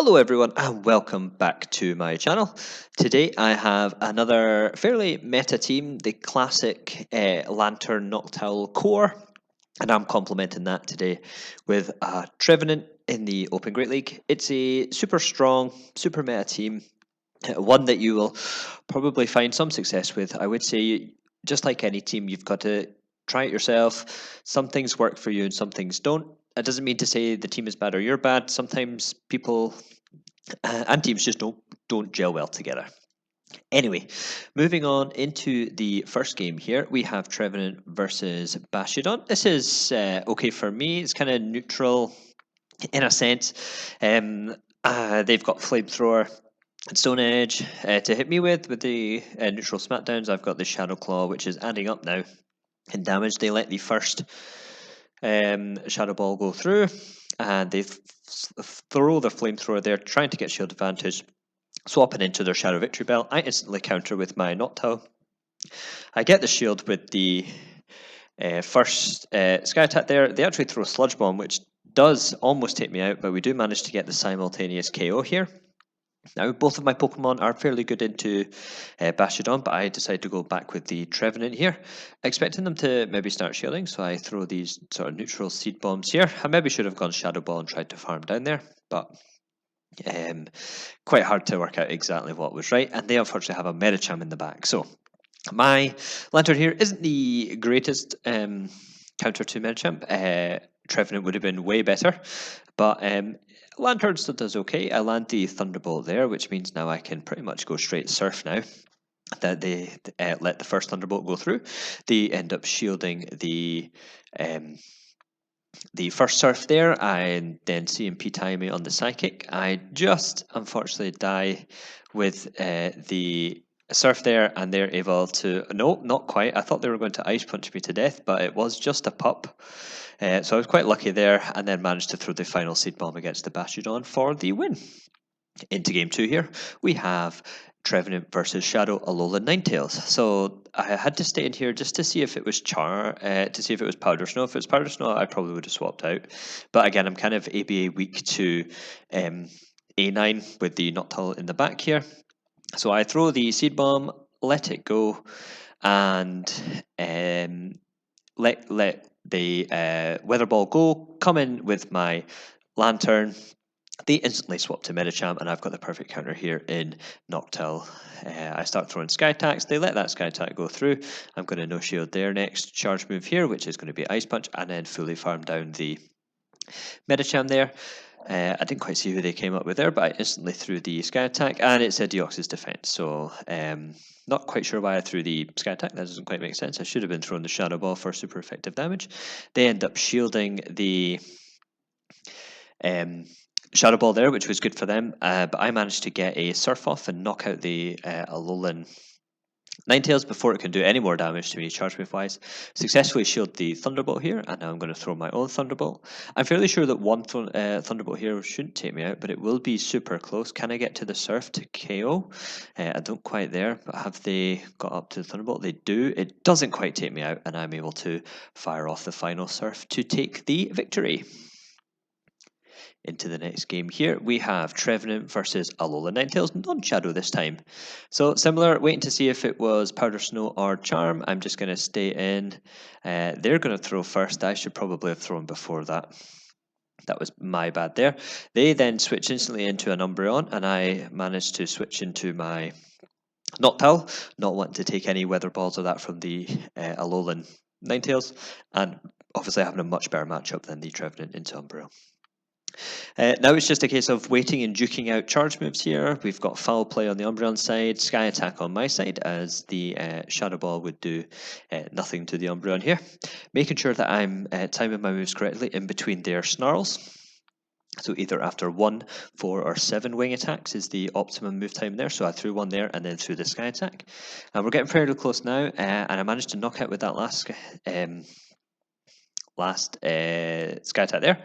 Hello everyone and welcome back to my channel. Today I have another fairly meta team, the classic Lanturn Noctowl core, and I'm complementing that today with a Trevenant in the Open Great League. It's a super strong, super meta team, one that you will probably find some success with. I would say, just like any team, you've got to try it yourself. Some things work for you and some things don't. That doesn't mean to say the team is bad or you're bad. Sometimes people and teams just don't gel well together. Anyway, moving on into the first game here, we have Trevenant versus Bashidon. This is okay for me. It's kind of neutral in a sense. They've got Flamethrower and Stone Edge to hit me with the neutral smackdowns. I've got the Shadow Claw, which is adding up now in damage. They let the first Shadow Ball go through, and they throw their Flamethrower there, trying to get shield advantage, swapping into their Shadow Victory Bell. I instantly counter with my Noctowl. I get the shield with the first Sky Attack there. They actually throw Sludge Bomb, which does almost take me out, but we do manage to get the simultaneous KO here. Now, both of my Pokemon are fairly good into Bashidon, but I decided to go back with the Trevenant here, expecting them to maybe start shielding, so I throw these sort of neutral Seed Bombs here. I maybe should have gone Shadow Ball and tried to farm down there, but quite hard to work out exactly what was right, and they unfortunately have a Medicham in the back. So my Lanturn here isn't the greatest counter to Medicham. Trevenant would have been way better, but Lanturn still does okay. I land the Thunderbolt there, which means now I can pretty much go straight Surf now. That they let the first Thunderbolt go through. They end up shielding the first Surf there, and then CMP timing on the Psychic. I just unfortunately die with the Surf there, and they're able to... No, not quite. I thought they were going to Ice Punch me to death, but it was just a pup. So I was quite lucky there, and then managed to throw the final Seed Bomb against the Bashidon for the win. Into game 2 here, we have Trevenant versus Shadow Alolan Ninetales. So I had to stay in here just to see if it was to see if it was Powder Snow. If it was Powder Snow, I probably would have swapped out. But again, I'm kind of ABA weak to A9 with the Noctowl in the back here. So I throw the Seed Bomb, let it go, and let the Weather Ball go, come in with my Lanturn. They instantly swap to Medicham, and I've got the perfect counter here in Noctowl. I start throwing Sky Attacks. They let that Sky Attack go through. I'm going to no shield their next charge move here, which is going to be Ice Punch, and then fully farm down the Medicham there. I didn't quite see who they came up with there, but I instantly threw the Sky Attack, and it said Deoxys Defense. So, not quite sure why I threw the Sky Attack. That doesn't quite make sense. I should have been throwing the Shadow Ball for super effective damage. They end up shielding the Shadow Ball there, which was good for them, but I managed to get a Surf off and knock out the Alolan Ninetales before it can do any more damage to me, charge move wise. Successfully shield the Thunderbolt here, and now I'm going to throw my own Thunderbolt. I'm fairly sure that one Thunderbolt here shouldn't take me out, but it will be super close. Can I get to the Surf to KO? I don't quite there, but have they got up to the Thunderbolt? They do. It doesn't quite take me out, and I'm able to fire off the final Surf to take the victory. Into the next game here, we have Trevenant versus Alolan Ninetales, non-Shadow this time. So similar, waiting to see if it was Powder Snow or Charm. I'm just going to stay in. They're going to throw first. I should probably have thrown before that. That was my bad there. They then switch instantly into an Umbreon, and I managed to switch into my Noctowl, not wanting to take any Weather Balls or that from the Alolan Ninetales, and obviously having a much better matchup than the Trevenant into Umbreon. Now it's just a case of waiting and duking out charge moves here. We've got Foul Play on the Umbreon side, Sky Attack on my side, as the Shadow Ball would do nothing to the Umbreon here. Making sure that I'm timing my moves correctly in between their Snarls. So either after 1, 4, or 7 wing attacks is the optimum move time there. So I threw one there and then threw the Sky Attack. And we're getting fairly close now, and I managed to knock out with that last Sky Attack there.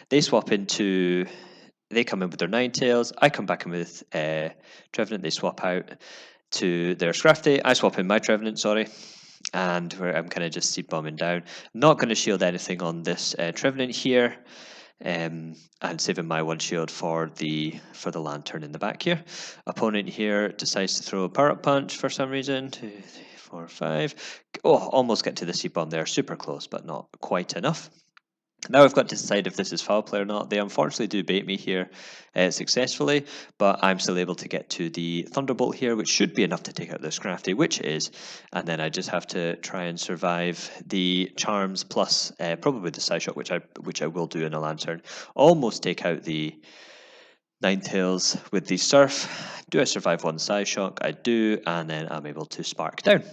They swap into... They come in with their Ninetales. I come back in with Trevenant. They swap out to their Scrafty. I swap in my Trevenant, sorry. And I'm kind of just seed bombing down. Not going to shield anything on this Trevenant here. and saving my one shield for the Lanturn in the back here. Opponent here decides to throw a power up punch for some reason. 2, 3, 4, 5. Oh, almost get to the seed bomb there. Super close, but not quite enough. Now I've got to decide if this is foul play or not. They unfortunately do bait me here successfully, but I'm still able to get to the Thunderbolt here, which should be enough to take out this Crafty, which is, and then I just have to try and survive the Charms plus probably the Psyshock, which I will do in a Lanturn. Almost take out the Ninetales with the Surf. Do I survive one Psyshock? I do, and then I'm able to Spark down.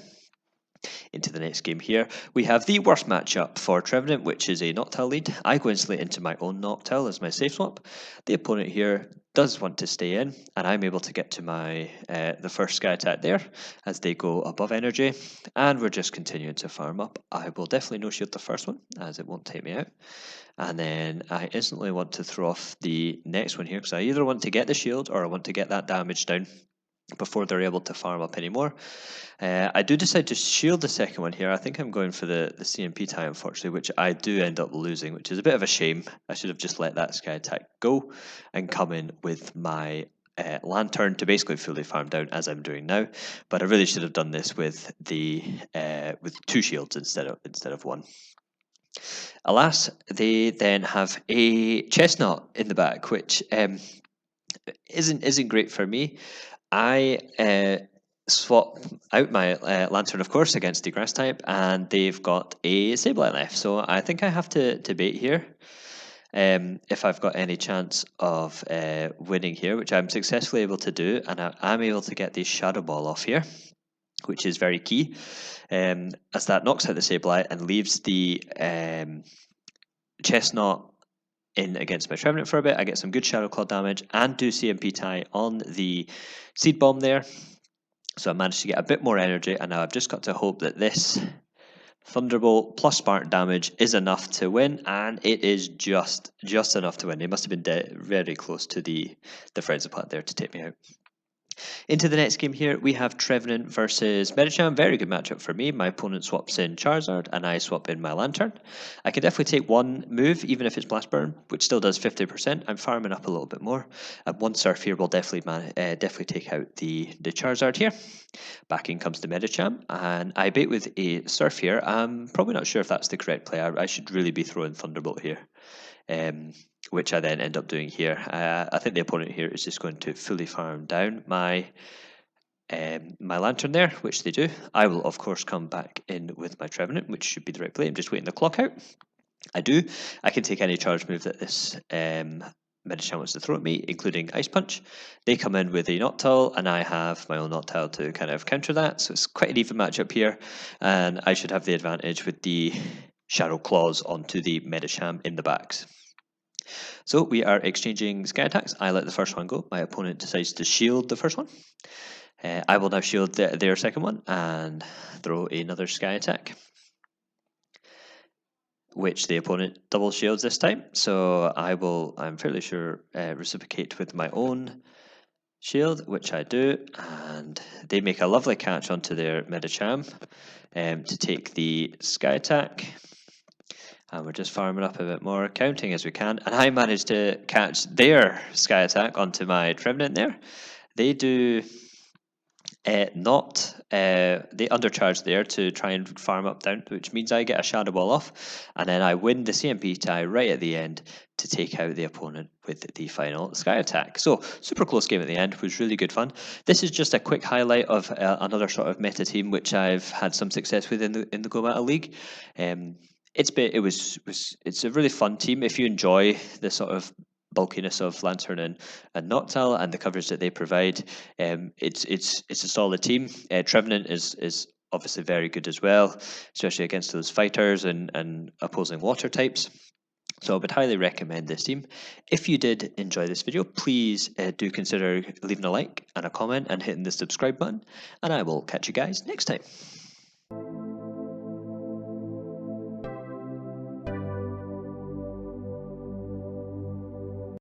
Into the next game here, we have the worst matchup for Trevenant, which is a Noctowl lead. I go instantly into my own Noctowl as my safe swap. The opponent here does want to stay in, and I'm able to get to my the first Sky Attack there as they go above energy, and we're just continuing to farm up. I will definitely no shield the first one as it won't take me out. And then I instantly want to throw off the next one here because I either want to get the shield or I want to get that damage down before they're able to farm up anymore. I do decide to shield the second one here. I think I'm going for the CMP tie, unfortunately, which I do end up losing, which is a bit of a shame. I should have just let that Sky Attack go and come in with my Lanturn to basically fully farm down as I'm doing now. But I really should have done this with the with 2 shields instead of 1. Alas, they then have a Chestnut in the back, which isn't great for me. I swap out my Lanturn, of course, against the Grass type, and they've got a Sableye left. So I think I have to bait here if I've got any chance of winning here, which I'm successfully able to do, and I'm able to get the Shadow Ball off here, which is very key, as that knocks out the Sableye and leaves the Chestnut in against my Trevenant for a bit. I get some good Shadow Claw damage and do CMP tie on the Seed Bomb there. So I managed to get a bit more energy, and now I've just got to hope that this Thunderbolt plus Spark damage is enough to win, and it is just enough to win. They must have been very close to the Frenzy Plant there to take me out. Into the next game here, we have Trevenant versus Medicham. Very good matchup for me. My opponent swaps in Charizard, and I swap in my Lanturn. I can definitely take one move, even if it's Blast Burn, which still does 50%. I'm farming up a little bit more. One Surf here will definitely take out the Charizard here. Back in comes the Medicham, and I bait with a Surf here. I'm probably not sure if that's the correct play. I should really be throwing Thunderbolt here. Which I then end up doing here. I think the opponent here is just going to fully farm down my Lanturn there, which they do. I will, of course, come back in with my Trevenant, which should be the right play. I'm just waiting the clock out. I do. I can take any charge move that this Medicham wants to throw at me, including Ice Punch. They come in with a Noctowl, and I have my own Noctowl to kind of counter that. So it's quite an even matchup here, and I should have the advantage with the Shadow Claws onto the Medicham in the backs. So we are exchanging Sky Attacks. I let the first one go. My opponent decides to shield the first one. I will now shield their second one and throw another Sky Attack, which the opponent double shields this time. So I'm fairly sure, reciprocate with my own shield, which I do, and they make a lovely catch onto their Medicham to take the Sky Attack. And we're just farming up a bit more, counting as we can. And I managed to catch their Sky Attack onto my Trevenant there. They do they undercharge there to try and farm up down, which means I get a Shadow Ball off. And then I win the CMP tie right at the end to take out the opponent with the final Sky Attack. So super close game at the end. It was really good fun. This is just a quick highlight of another sort of meta team which I've had some success with in the Go Meta League. It's a really fun team. If you enjoy the sort of bulkiness of Lanturn and Noctowl and the coverage that they provide, it's a solid team. Trevenant is obviously very good as well, especially against those fighters and opposing water types. So I would highly recommend this team. If you did enjoy this video, please do consider leaving a like and a comment and hitting the subscribe button, and I will catch you guys next time.